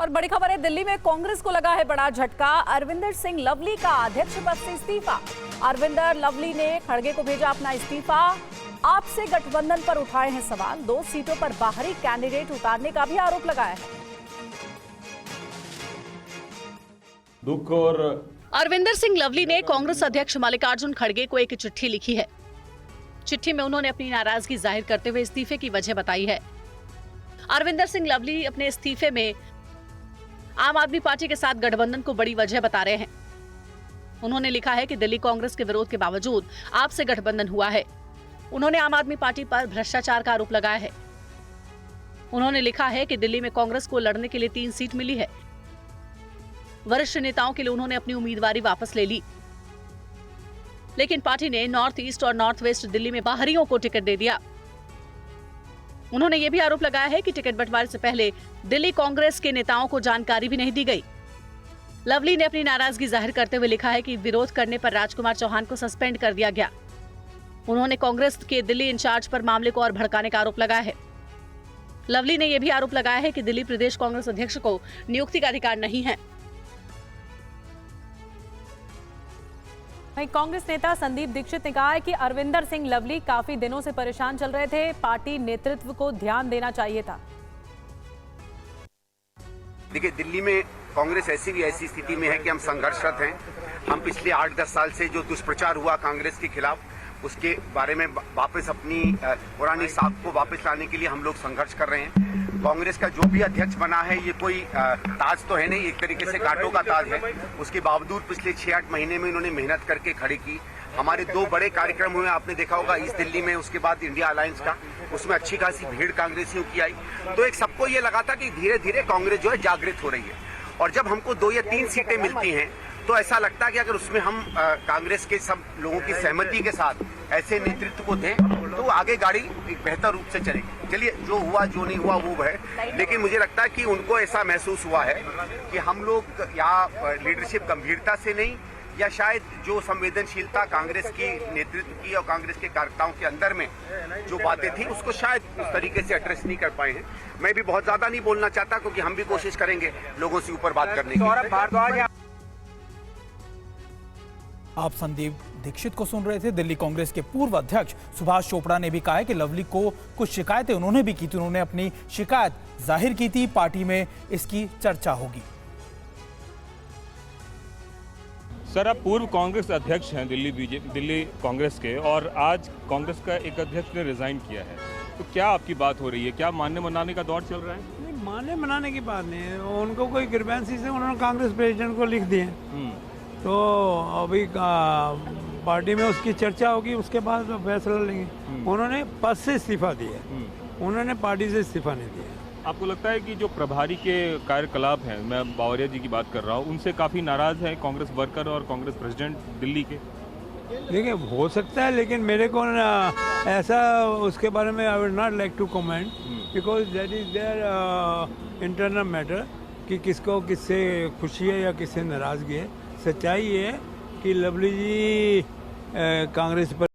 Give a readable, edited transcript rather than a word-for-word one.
और बड़ी खबर है, दिल्ली में कांग्रेस को लगा है बड़ा झटका। अरविंदर सिंह लवली का अध्यक्ष पद से इस्तीफा। अरविंदर लवली ने खड़गे को भेजा अपना इस्तीफा। आपसे गठबंधन पर उठाए हैं सवाल। 2 सीटों पर बाहरी कैंडिडेट उतारने का भी आरोप लगाया है। दुख और अरविंदर सिंह लवली ने कांग्रेस अध्यक्ष मल्लिकार्जुन खड़गे को एक चिट्ठी लिखी है। चिट्ठी में उन्होंने अपनी नाराजगी जाहिर करते हुए इस्तीफे की वजह बताई है। अरविंदर सिंह लवली अपने इस्तीफे में आम आदमी पार्टी के साथ गठबंधन को बड़ी वजह बता रहे हैं। उन्होंने लिखा है कि दिल्ली कांग्रेस के विरोध के बावजूद आपसे गठबंधन हुआ है। उन्होंने आम आदमी पार्टी पर भ्रष्टाचार का आरोप लगाया है। उन्होंने लिखा है कि दिल्ली में कांग्रेस को लड़ने के लिए 3 सीट मिली है। वरिष्ठ नेताओं के लिए उन्होंने अपनी उम्मीदवारी वापस ले ली, लेकिन पार्टी ने नॉर्थ ईस्ट और नॉर्थ वेस्ट दिल्ली में बाहरियों को टिकट दे दिया। उन्होंने यह भी आरोप लगाया है कि टिकट बंटवारे से पहले दिल्ली कांग्रेस के नेताओं को जानकारी भी नहीं दी गई। लवली ने अपनी नाराजगी जाहिर करते हुए लिखा है कि विरोध करने पर राजकुमार चौहान को सस्पेंड कर दिया गया। उन्होंने कांग्रेस के दिल्ली इंचार्ज पर मामले को और भड़काने का आरोप लगाया है। लवली ने यह भी आरोप लगाया है कि दिल्ली प्रदेश कांग्रेस अध्यक्ष को नियुक्ति का अधिकार नहीं है। वहीं कांग्रेस नेता संदीप दीक्षित ने कहा है कि अरविंदर सिंह लवली काफी दिनों से परेशान चल रहे थे। पार्टी नेतृत्व को ध्यान देना चाहिए था। देखिए, दिल्ली में कांग्रेस ऐसी स्थिति में है कि हम संघर्षरत हैं। हम पिछले 8-10 साल से जो दुष्प्रचार हुआ कांग्रेस के खिलाफ, उसके बारे में वापस अपनी पुरानी साख को वापस लाने के लिए हम लोग संघर्ष कर रहे हैं। कांग्रेस का जो भी अध्यक्ष बना है, ये कोई ताज तो है नहीं, एक तरीके से कांटों का ताज है। उसके बावजूद पिछले 6-8 महीने में इन्होंने मेहनत करके खड़ी की। हमारे 2 बड़े कार्यक्रम हुए, आपने देखा होगा, ईस्ट दिल्ली में, उसके बाद इंडिया अलायंस का। उसमें अच्छी खासी भीड़ कांग्रेसियों की आई। तो एक सबको ये लगा था कि धीरे धीरे कांग्रेस जो है जागृत हो रही है। और जब हमको 2 या 3 सीटें मिलती हैं तो ऐसा लगता है कि अगर उसमें हम कांग्रेस के सब लोगों की सहमति के साथ ऐसे नेतृत्व को दें तो आगे गाड़ी एक बेहतर रूप से चलेगी। चलिए, जो हुआ जो नहीं हुआ वो है, लेकिन मुझे लगता है कि उनको ऐसा महसूस हुआ है कि हम लोग या लीडरशिप गंभीरता से नहीं, या शायद जो संवेदनशीलता कांग्रेस की नेतृत्व की और कांग्रेस के कार्यकर्ताओं के अंदर में जो बातें थी, उसको शायद उस तरीके से एड्रेस नहीं कर पाए हैं। मैं भी बहुत ज्यादा नहीं बोलना चाहता, क्योंकि हम भी कोशिश करेंगे लोगों से ऊपर बात करने की। आप संदीप दीक्षित को सुन रहे थे। दिल्ली कांग्रेस के पूर्व अध्यक्ष सुभाष चोपड़ा ने भी कहा है कि लवली को कुछ शिकायतें उन्होंने भी की थी। उन्होंने अपनी शिकायत जाहिर की थी। पार्टी में इसकी चर्चा होगी। सर, आप पूर्व कांग्रेस अध्यक्ष हैं दिल्ली कांग्रेस के, और आज कांग्रेस का एक अध्यक्ष ने रिजाइन किया है, तो क्या आपकी बात हो रही है? क्या मानने मनाने का दौर चल रहा है? नहीं, मानने मनाने की बात नहीं है। उनको कोई ग्रीवेंसी से उन्होंने कांग्रेस प्रेसिडेंट को लिख दिए, तो अभी पार्टी में उसकी चर्चा होगी, उसके बाद फैसला लेंगे। उन्होंने पद से इस्तीफा दिया, उन्होंने पार्टी से इस्तीफा नहीं दिया। आपको लगता है कि जो प्रभारी के कार्यकलाप हैं, मैं बावरिया जी की बात कर रहा हूँ, उनसे काफ़ी नाराज़ है कांग्रेस वर्कर और कांग्रेस प्रेसिडेंट दिल्ली के? देखिए, हो सकता है, लेकिन मेरे को ऐसा उसके बारे में I would not like to comment, because that is their internal matter कि किसको किससे खुशी है या किससे नाराज़गी है। सच्चाई ये है कि लवली जी कांग्रेस पर